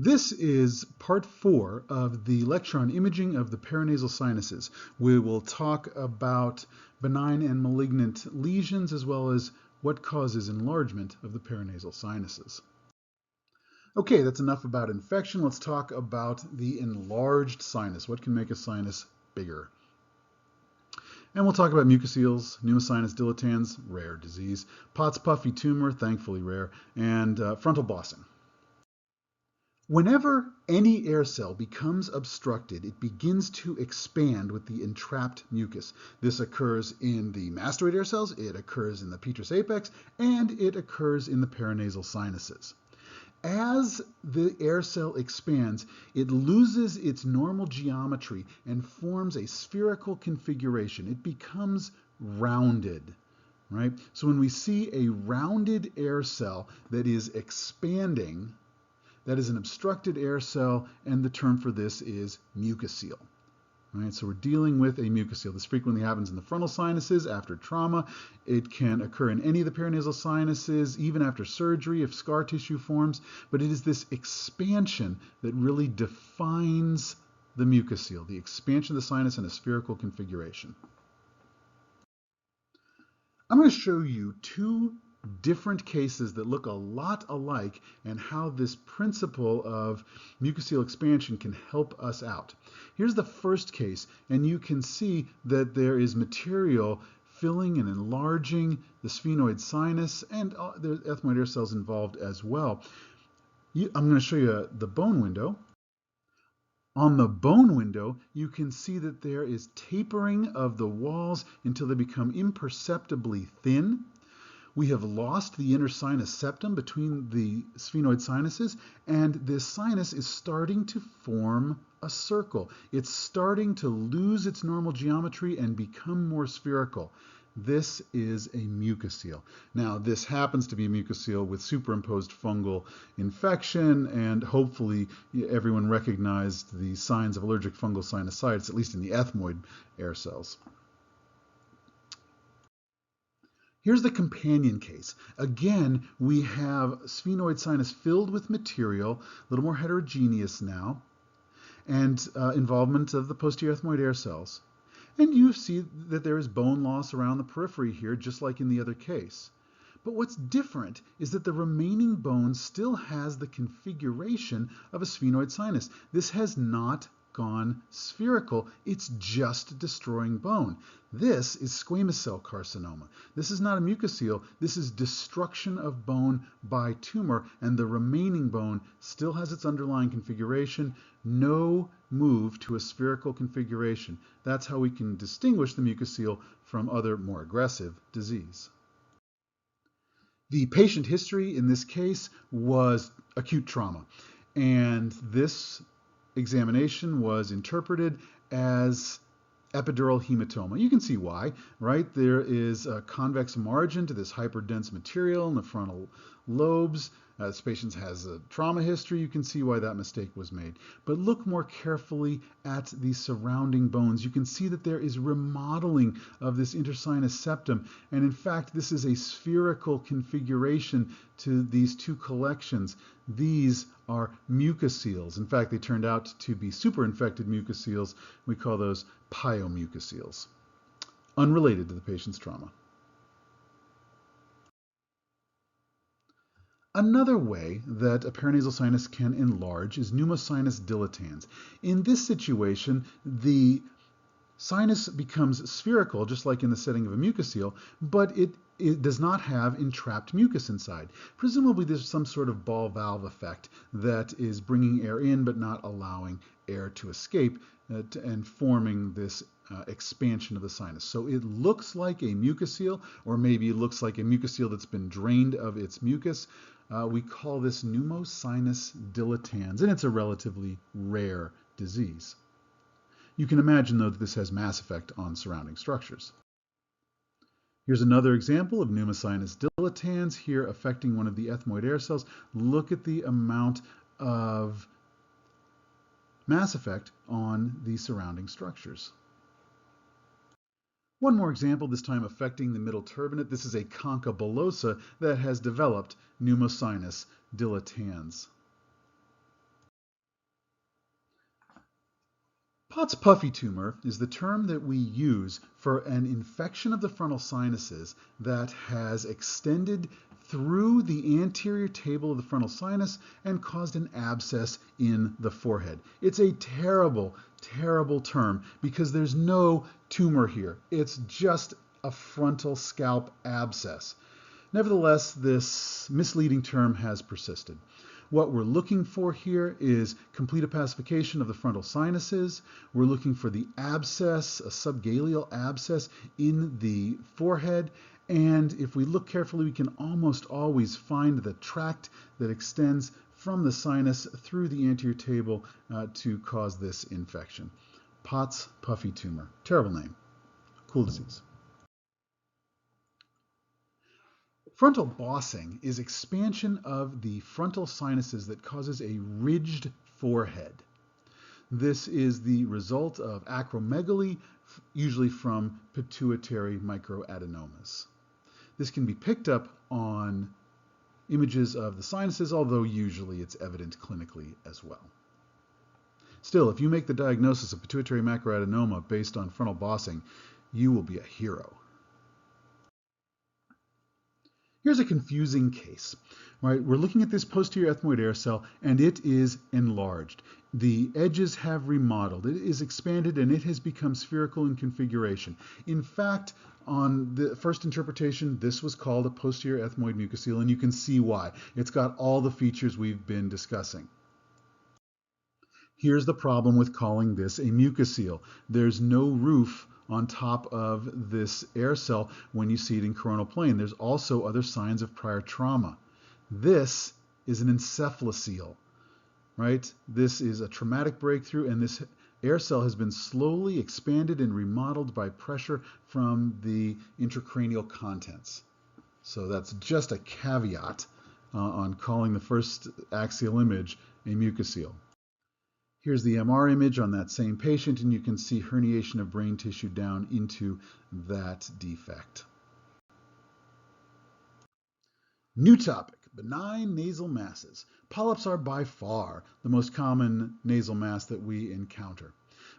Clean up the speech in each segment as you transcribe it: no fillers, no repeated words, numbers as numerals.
This is part 4 of the lecture on imaging of the paranasal sinuses. We will talk about benign and malignant lesions as well as what causes enlargement of the paranasal sinuses. Okay, that's enough about infection. Let's talk about the enlarged sinus. What can make a sinus bigger? And we'll talk about mucoceles, Pneumosinus dilatans, rare disease, Pott's puffy tumor, thankfully rare, and frontal bossing. Whenever any air cell becomes obstructed, it begins to expand with the entrapped mucus. This occurs in the mastoid air cells, it occurs in the petrous apex, and it occurs in the paranasal sinuses. As the air cell expands, it loses its normal geometry and forms a spherical configuration. It becomes rounded, right? So when we see a rounded air cell that is expanding, that is an obstructed air cell, and the term for this is mucocele. Right, so we're dealing with a mucocele. This frequently happens in the frontal sinuses after trauma. It can occur in any of the paranasal sinuses, even after surgery if scar tissue forms, but it is this expansion that really defines the mucocele, the expansion of the sinus in a spherical configuration. I'm going to show you two different cases that look a lot alike and how this principle of mucocele expansion can help us out. Here's the first case, and you can see that there is material filling and enlarging the sphenoid sinus, and there's ethmoid air cells involved as well. I'm going to show you the bone window. On the bone window, you can see that there is tapering of the walls until they become imperceptibly thin. We have lost the inner sinus septum between the sphenoid sinuses, and this sinus is starting to form a circle. It's starting to lose its normal geometry and become more spherical. This is a mucocele. Now, this happens to be a mucocele with superimposed fungal infection, and hopefully everyone recognized the signs of allergic fungal sinusitis, at least in the ethmoid air cells. Here's the companion case. Again, we have sphenoid sinus filled with material, a little more heterogeneous now, and involvement of the posterior ethmoid air cells. And you see that there is bone loss around the periphery here, just like in the other case. But what's different is that the remaining bone still has the configuration of a sphenoid sinus. This has not gone spherical, it's just destroying bone. This is squamous cell carcinoma. This is not a mucocele, this is destruction of bone by tumor, and the remaining bone still has its underlying configuration, no move to a spherical configuration. That's how we can distinguish the mucocele from other more aggressive disease. The patient history in this case was acute trauma, and this examination was interpreted as epidural hematoma. You can see why, right? There is a convex margin to this hyperdense material in the frontal lobes. This patient has a trauma history. You can see why that mistake was made. But look more carefully at the surrounding bones. You can see that there is remodeling of this intersinus septum. And in fact, this is a spherical configuration to these two collections. These are mucoceles. In fact, they turned out to be superinfected mucoceles. We call those pyomucoceles, unrelated to the patient's trauma. Another way that a paranasal sinus can enlarge is Pneumosinus dilatans. In this situation, the sinus becomes spherical, just like in the setting of a mucocele, but it does not have entrapped mucus inside. Presumably there's some sort of ball valve effect that is bringing air in but not allowing air to escape and forming this expansion of the sinus. So it looks like a mucocele, or maybe it looks like a mucocele that's been drained of its mucus. We call this Pneumosinus dilatans, and it's a relatively rare disease. You can imagine, though, that this has mass effect on surrounding structures. Here's another example of Pneumosinus dilatans, here affecting one of the ethmoid air cells. Look at the amount of mass effect on the surrounding structures. One more example, this time affecting the middle turbinate. This is a concha bullosa that has developed Pneumosinus dilatans. Pott's puffy tumor is the term that we use for an infection of the frontal sinuses that has extended through the anterior table of the frontal sinus and caused an abscess in the forehead. It's a terrible, terrible term because there's no tumor here. It's just a frontal scalp abscess. Nevertheless, this misleading term has persisted. What we're looking for here is complete opacification of the frontal sinuses. We're looking for the abscess, a subgaleal abscess in the forehead. And if we look carefully, we can almost always find the tract that extends from the sinus through the anterior table to cause this infection. Pott's puffy tumor. Terrible name. Cool disease. Frontal bossing is expansion of the frontal sinuses that causes a ridged forehead. This is the result of acromegaly, usually from pituitary microadenomas. This can be picked up on images of the sinuses, although usually it's evident clinically as well. Still, if you make the diagnosis of pituitary macroadenoma based on frontal bossing, you will be a hero. Here's a confusing case, right? We're looking at this posterior ethmoid air cell, and it is enlarged. The edges have remodeled. It is expanded, and it has become spherical in configuration. In fact, on the first interpretation, this was called a posterior ethmoid mucocele, and you can see why. It's got all the features we've been discussing. Here's the problem with calling this a mucocele. There's no roof on top of this air cell when you see it in coronal plane. There's also other signs of prior trauma. This is an encephalocele, right? This is a traumatic breakthrough, and this air cell has been slowly expanded and remodeled by pressure from the intracranial contents. So that's just a caveat on calling the first axial image a mucocele. Here's the MR image on that same patient, and you can see herniation of brain tissue down into that defect. New topic, benign nasal masses. Polyps are by far the most common nasal mass that we encounter.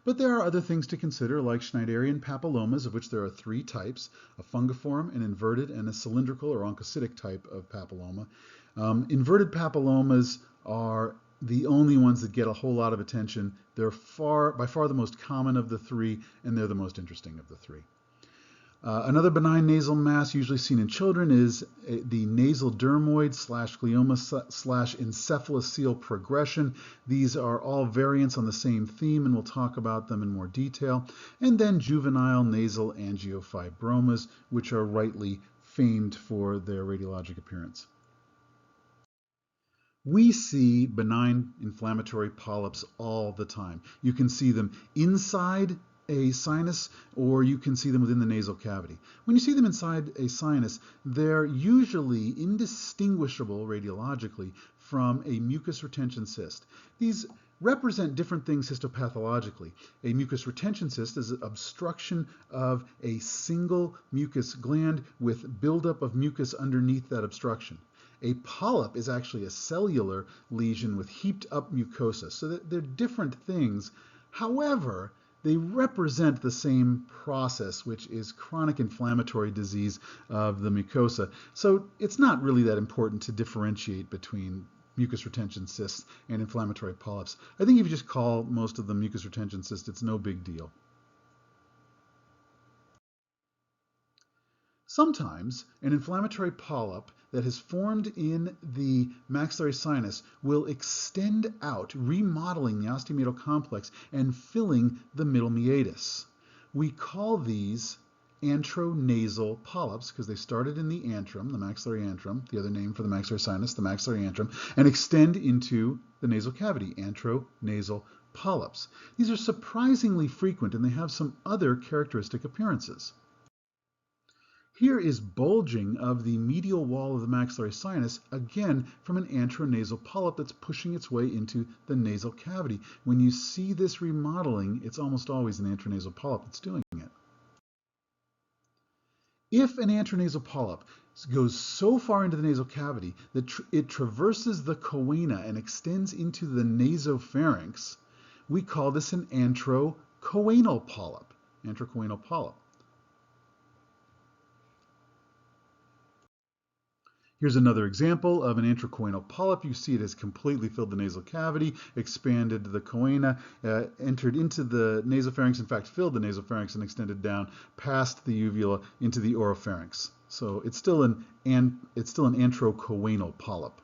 But there are other things to consider, like Schneiderian papillomas, of which there are 3 types, a fungiform, an inverted, and a cylindrical or oncocytic type of papilloma. Inverted papillomas are the only ones that get a whole lot of attention. They're by far the most common of the 3, and they're the most interesting of the 3. Another benign nasal mass usually seen in children is the nasal dermoid / glioma / encephalocele progression. These are all variants on the same theme, and we'll talk about them in more detail. And then juvenile nasal angiofibromas, which are rightly famed for their radiologic appearance. We see benign inflammatory polyps all the time. You can see them inside a sinus, or you can see them within the nasal cavity. When you see them inside a sinus, they're usually indistinguishable radiologically from a mucus retention cyst. These represent different things histopathologically. A mucus retention cyst is an obstruction of a single mucus gland with buildup of mucus underneath that obstruction. A polyp is actually a cellular lesion with heaped up mucosa, so that they're different things. However, they represent the same process, which is chronic inflammatory disease of the mucosa. So it's not really that important to differentiate between mucus retention cysts and inflammatory polyps. I think if you just call most of them mucus retention cysts, it's no big deal. Sometimes an inflammatory polyp that has formed in the maxillary sinus will extend out, remodeling the osteomeatal complex and filling the middle meatus. We call these antronasal polyps because they started in the antrum, the maxillary antrum, the other name for the maxillary sinus, the maxillary antrum, and extend into the nasal cavity, antronasal polyps. These are surprisingly frequent, and they have some other characteristic appearances. Here is bulging of the medial wall of the maxillary sinus, again from an antronasal polyp that's pushing its way into the nasal cavity. When you see this remodeling, it's almost always an antronasal polyp that's doing it. If an antronasal polyp goes so far into the nasal cavity that it traverses the choana and extends into the nasopharynx, we call this an antrochoanal polyp. Antrochoanal polyp. Here's another example of an antrochoanal polyp. You see it has completely filled the nasal cavity, expanded the choana, entered into the nasopharynx, in fact filled the nasopharynx and extended down past the uvula into the oropharynx. So it's still an antrochoanal polyp.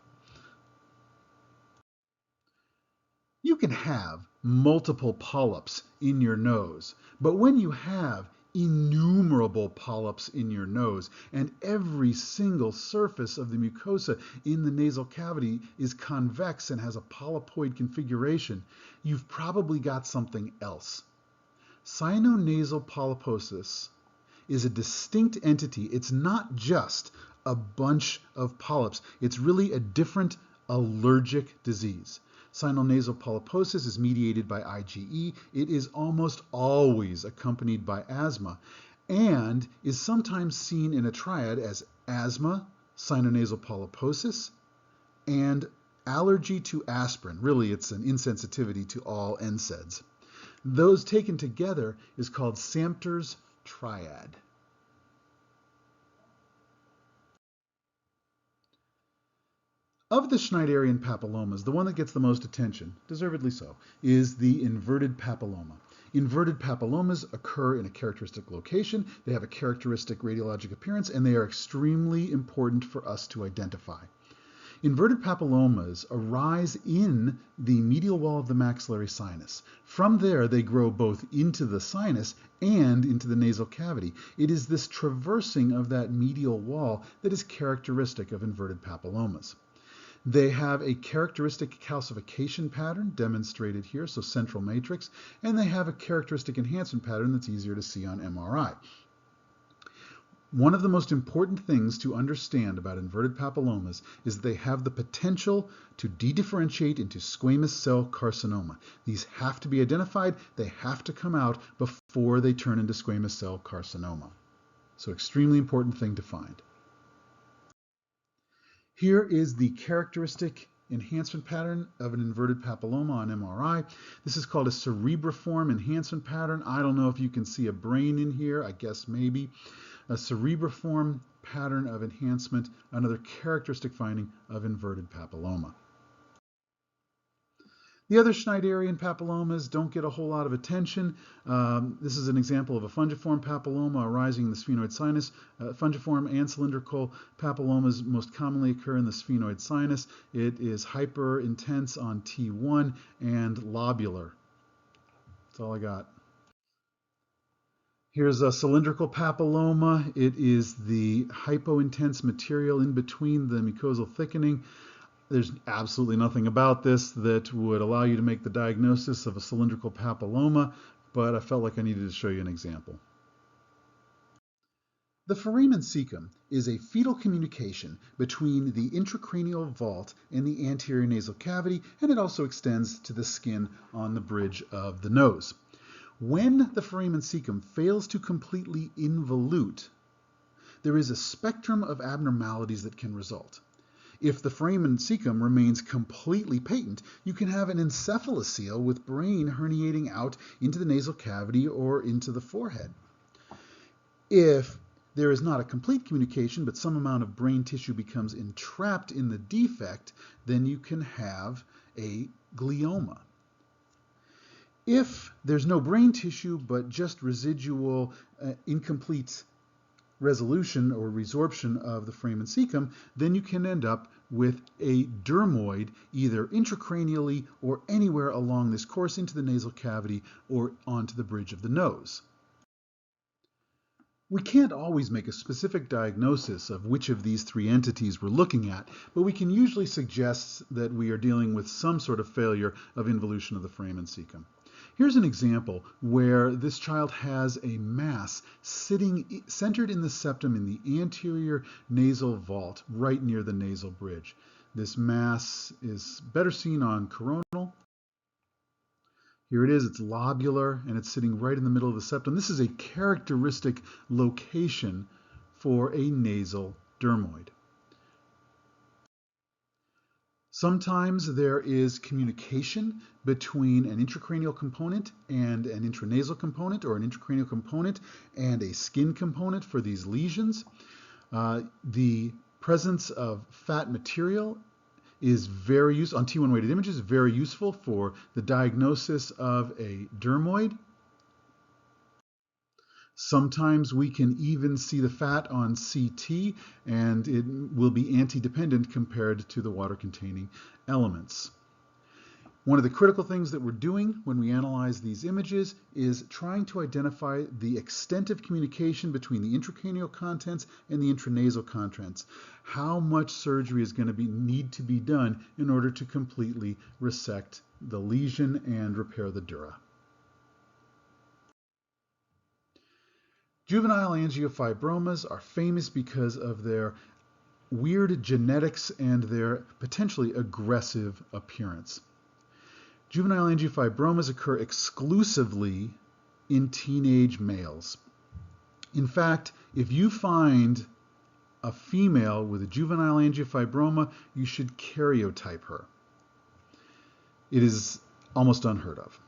You can have multiple polyps in your nose, but when you have innumerable polyps in your nose, and every single surface of the mucosa in the nasal cavity is convex and has a polypoid configuration, you've probably got something else. Sinonasal polyposis is a distinct entity. It's not just a bunch of polyps. It's really a different allergic disease. Sinonasal polyposis is mediated by IgE. It is almost always accompanied by asthma and is sometimes seen in a triad as asthma, sinonasal polyposis, and allergy to aspirin. Really, it's an insensitivity to all NSAIDs. Those taken together is called Samter's triad. Of the Schneiderian papillomas, the one that gets the most attention, deservedly so, is the inverted papilloma. Inverted papillomas occur in a characteristic location, they have a characteristic radiologic appearance, and they are extremely important for us to identify. Inverted papillomas arise in the medial wall of the maxillary sinus. From there, they grow both into the sinus and into the nasal cavity. It is this traversing of that medial wall that is characteristic of inverted papillomas. They have a characteristic calcification pattern demonstrated here, so central matrix, and they have a characteristic enhancement pattern that's easier to see on MRI. One of the most important things to understand about inverted papillomas is that they have the potential to dedifferentiate into squamous cell carcinoma. These have to be identified, they have to come out before they turn into squamous cell carcinoma. So extremely important thing to find. Here is the characteristic enhancement pattern of an inverted papilloma on MRI. This is called a cerebriform enhancement pattern. I don't know if you can see a brain in here, I guess maybe. A cerebriform pattern of enhancement, another characteristic finding of inverted papilloma. The other Schneiderian papillomas don't get a whole lot of attention. This is an example of a fungiform papilloma arising in the sphenoid sinus. Fungiform and cylindrical papillomas most commonly occur in the sphenoid sinus. It is hyper-intense on T1 and lobular. That's all I got. Here's a cylindrical papilloma. It is the hypointense material in between the mucosal thickening. There's absolutely nothing about this that would allow you to make the diagnosis of a cylindrical papilloma, but I felt like I needed to show you an example. The foramen cecum is a fetal communication between the intracranial vault and the anterior nasal cavity, and it also extends to the skin on the bridge of the nose. When the foramen cecum fails to completely involute, there is a spectrum of abnormalities that can result. If the foramen cecum remains completely patent, you can have an encephalocele with brain herniating out into the nasal cavity or into the forehead. If there is not a complete communication, but some amount of brain tissue becomes entrapped in the defect, then you can have a glioma. If there's no brain tissue, but just residual incomplete resolution or resorption of the foramen cecum, then you can end up with a dermoid either intracranially or anywhere along this course into the nasal cavity or onto the bridge of the nose. We can't always make a specific diagnosis of which of these three entities we're looking at, but we can usually suggest that we are dealing with some sort of failure of involution of the foramen cecum. Here's an example where this child has a mass centered in the septum in the anterior nasal vault, right near the nasal bridge. This mass is better seen on coronal. Here it is, it's lobular, and it's sitting right in the middle of the septum. This is a characteristic location for a nasal dermoid. Sometimes there is communication between an intracranial component and an intranasal component, or an intracranial component and a skin component for these lesions. The presence of fat material is very useful on T1 weighted images, very useful for the diagnosis of a dermoid. Sometimes we can even see the fat on CT, and it will be anti-dependent compared to the water-containing elements. One of the critical things that we're doing when we analyze these images is trying to identify the extent of communication between the intracranial contents and the intranasal contents. How much surgery is going to need to be done in order to completely resect the lesion and repair the dura. Juvenile angiofibromas are famous because of their weird genetics and their potentially aggressive appearance. Juvenile angiofibromas occur exclusively in teenage males. In fact, if you find a female with a juvenile angiofibroma, you should karyotype her. It is almost unheard of.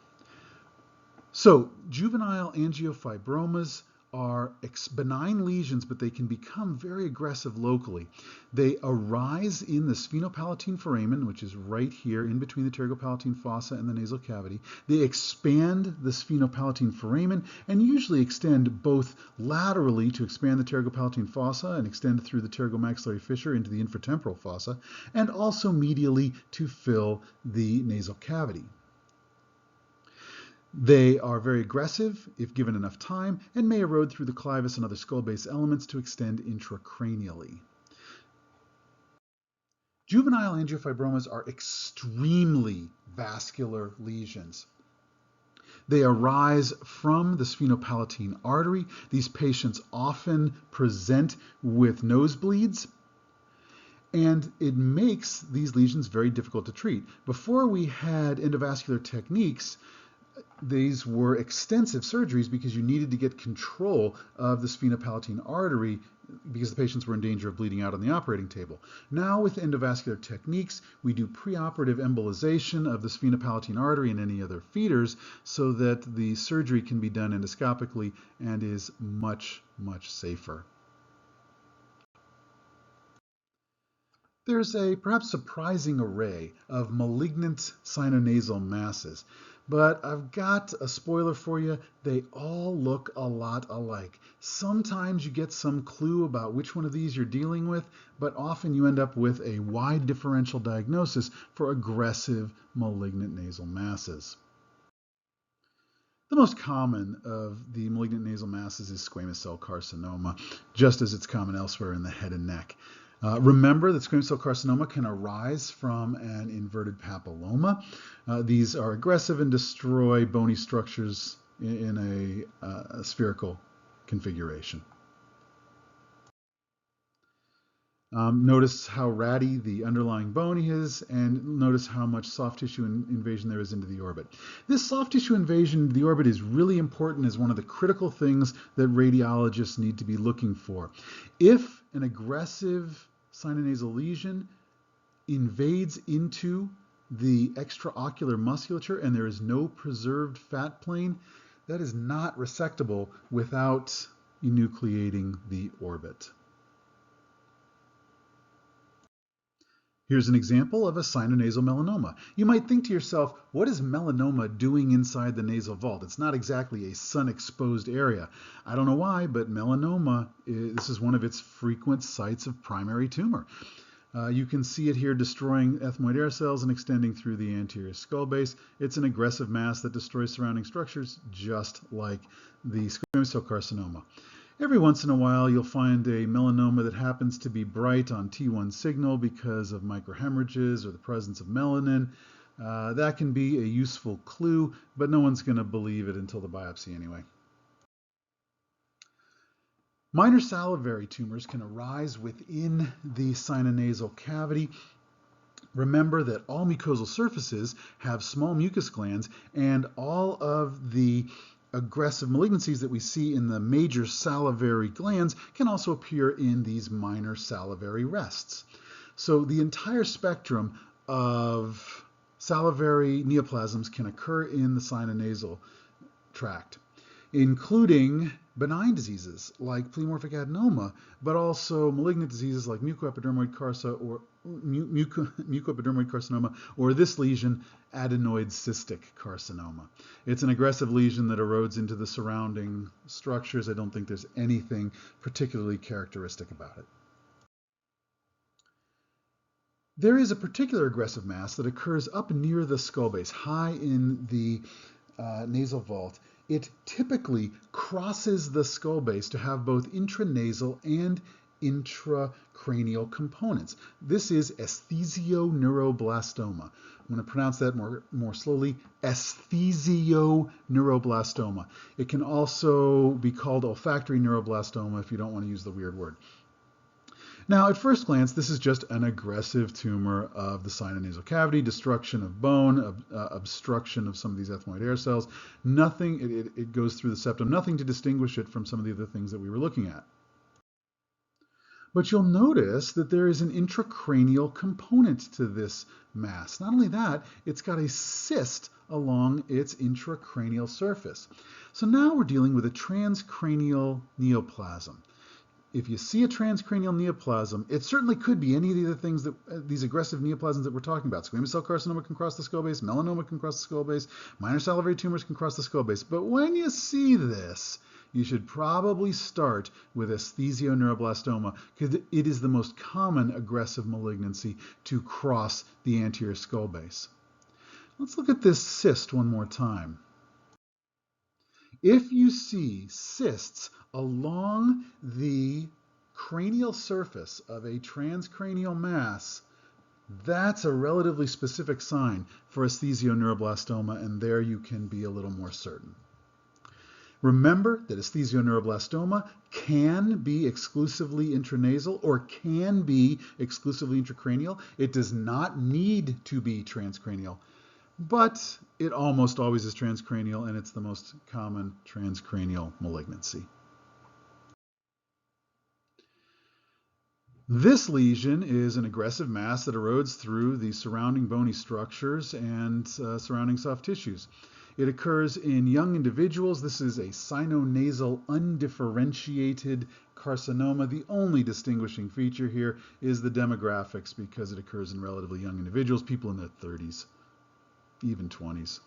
So, juvenile angiofibromas are benign lesions, but they can become very aggressive locally. They arise in the sphenopalatine foramen, which is right here in between the pterygopalatine fossa and the nasal cavity. They expand the sphenopalatine foramen and usually extend both laterally to expand the pterygopalatine fossa and extend through the pterygomaxillary fissure into the infratemporal fossa, and also medially to fill the nasal cavity. They are very aggressive if given enough time and may erode through the clivus and other skull base elements to extend intracranially. Juvenile angiofibromas are extremely vascular lesions. They arise from the sphenopalatine artery. These patients often present with nosebleeds, and it makes these lesions very difficult to treat. Before we had endovascular techniques, these were extensive surgeries because you needed to get control of the sphenopalatine artery because the patients were in danger of bleeding out on the operating table. Now with endovascular techniques, we do preoperative embolization of the sphenopalatine artery and any other feeders so that the surgery can be done endoscopically and is much, much safer. There's a perhaps surprising array of malignant sinonasal masses, but I've got a spoiler for you. They all look a lot alike. Sometimes you get some clue about which one of these you're dealing with, but often you end up with a wide differential diagnosis for aggressive malignant nasal masses. The most common of the malignant nasal masses is squamous cell carcinoma, just as it's common elsewhere in the head and neck. Remember that squamous cell carcinoma can arise from an inverted papilloma. These are aggressive and destroy bony structures in a spherical configuration. Notice how ratty the underlying bone is, and notice how much soft tissue invasion there is into the orbit. This soft tissue invasion into the orbit is really important as one of the critical things that radiologists need to be looking for. If an aggressive sinonasal lesion invades into the extraocular musculature and there is no preserved fat plane, that is not resectable without enucleating the orbit. Here's an example of a sinonasal melanoma. You might think to yourself, what is melanoma doing inside the nasal vault? It's not exactly a sun-exposed area. I don't know why, but melanoma, this is one of its frequent sites of primary tumor. You can see it here destroying ethmoid air cells and extending through the anterior skull base. It's an aggressive mass that destroys surrounding structures, just like the squamous cell carcinoma. Every once in a while, you'll find a melanoma that happens to be bright on T1 signal because of microhemorrhages or the presence of melanin. That can be a useful clue, but no one's going to believe it until the biopsy anyway. Minor salivary tumors can arise within the sinonasal cavity. Remember that all mucosal surfaces have small mucus glands, and all of the aggressive malignancies that we see in the major salivary glands can also appear in these minor salivary rests. So the entire spectrum of salivary neoplasms can occur in the sinonasal tract, including benign diseases like pleomorphic adenoma, but also malignant diseases like mucoepidermoid carcinoma, or this lesion, adenoid cystic carcinoma. It's an aggressive lesion that erodes into the surrounding structures. I don't think there's anything particularly characteristic about it. There is a particular aggressive mass that occurs up near the skull base, high in the nasal vault. It typically crosses the skull base to have both intranasal and intracranial components. This is esthesioneuroblastoma. I'm going to pronounce that more slowly, esthesioneuroblastoma. It can also be called olfactory neuroblastoma if you don't want to use the weird word. Now, at first glance, this is just an aggressive tumor of the sinonasal cavity, destruction of bone, obstruction of some of these ethmoid air cells. Nothing, it goes through the septum, nothing to distinguish it from some of the other things that we were looking at. But you'll notice that there is an intracranial component to this mass. Not only that, it's got a cyst along its intracranial surface. So now we're dealing with a transcranial neoplasm. If you see a transcranial neoplasm, it certainly could be any of the other things that these aggressive neoplasms that we're talking about. Squamous cell carcinoma can cross the skull base, melanoma can cross the skull base, minor salivary tumors can cross the skull base. But when you see this, you should probably start with esthesioneuroblastoma because it is the most common aggressive malignancy to cross the anterior skull base. Let's look at this cyst one more time. If you see cysts along the cranial surface of a transcranial mass, that's a relatively specific sign for esthesioneuroblastoma, and there you can be a little more certain. Remember that esthesioneuroblastoma can be exclusively intranasal or can be exclusively intracranial. It does not need to be transcranial, but it almost always is transcranial, and it's the most common transcranial malignancy. This lesion is an aggressive mass that erodes through the surrounding bony structures and surrounding soft tissues. It occurs in young individuals. This is a sinonasal undifferentiated carcinoma. The only distinguishing feature here is the demographics because it occurs in relatively young individuals, people in their 30s. Even 20s.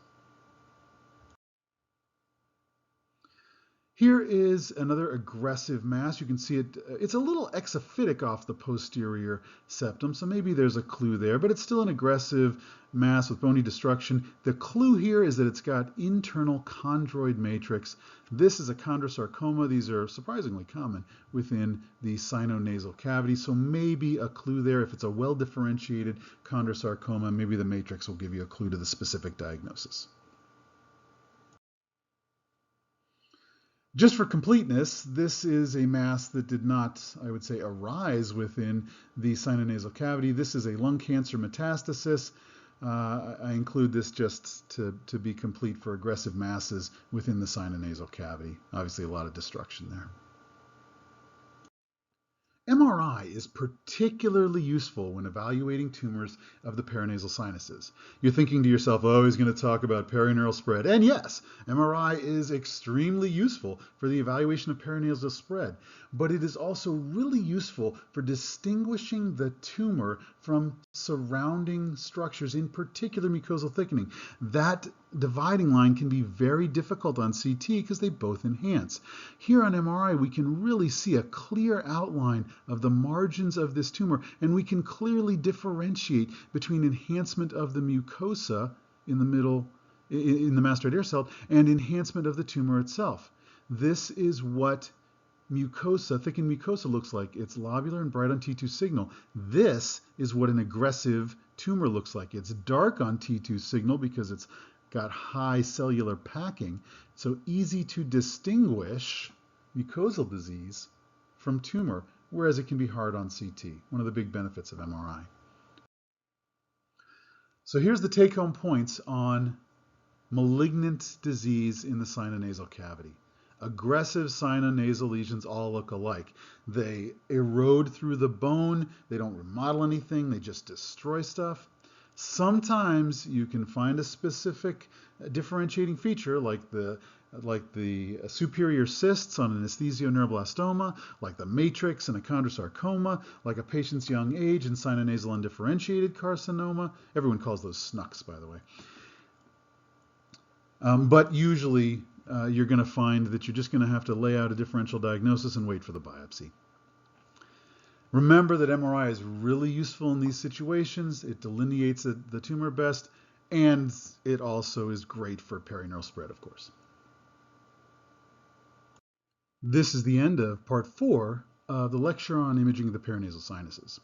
Here is another aggressive mass. You can see it's a little exophytic off the posterior septum, so maybe there's a clue there, but it's still an aggressive mass with bony destruction. The clue here is that it's got internal chondroid matrix. This is a chondrosarcoma. These are surprisingly common within the sinonasal cavity, so maybe a clue there. If it's a well-differentiated chondrosarcoma, maybe the matrix will give you a clue to the specific diagnosis. Just for completeness, this is a mass that did not, I would say, arise within the sinonasal cavity. This is a lung cancer metastasis. I include this just to be complete for aggressive masses within the sinonasal cavity. Obviously, a lot of destruction there. MRI is particularly useful when evaluating tumors of the paranasal sinuses. You're thinking to yourself, oh, he's going to talk about perineural spread. And yes, MRI is extremely useful for the evaluation of perinasal spread, but it is also really useful for distinguishing the tumor from surrounding structures, in particular mucosal thickening. That dividing line can be very difficult on CT because they both enhance. Here on MRI, we can really see a clear outline of the margins of this tumor, and we can clearly differentiate between enhancement of the mucosa in the middle, in the mastoid air cell, and enhancement of the tumor itself. This is what mucosa, thickened mucosa looks like. It's lobular and bright on T2 signal. This is what an aggressive tumor looks like. It's dark on T2 signal because it's got high cellular packing, so easy to distinguish mucosal disease from tumor, whereas it can be hard on CT, one of the big benefits of MRI. So here's the take-home points on malignant disease in the sinonasal cavity. Aggressive sinonasal lesions all look alike. They erode through the bone, they don't remodel anything, they just destroy stuff. Sometimes you can find a specific differentiating feature like the superior cysts on an esthesioneuroblastoma, like the matrix in a chondrosarcoma, like a patient's young age in sinonasal undifferentiated carcinoma. Everyone calls those SNUCs, by the way. But usually you're going to find that you're just going to have to lay out a differential diagnosis and wait for the biopsy. Remember that MRI is really useful in these situations. It delineates the tumor best, and it also is great for perineural spread, of course. This is the end of part 4 of the lecture on imaging of the paranasal sinuses.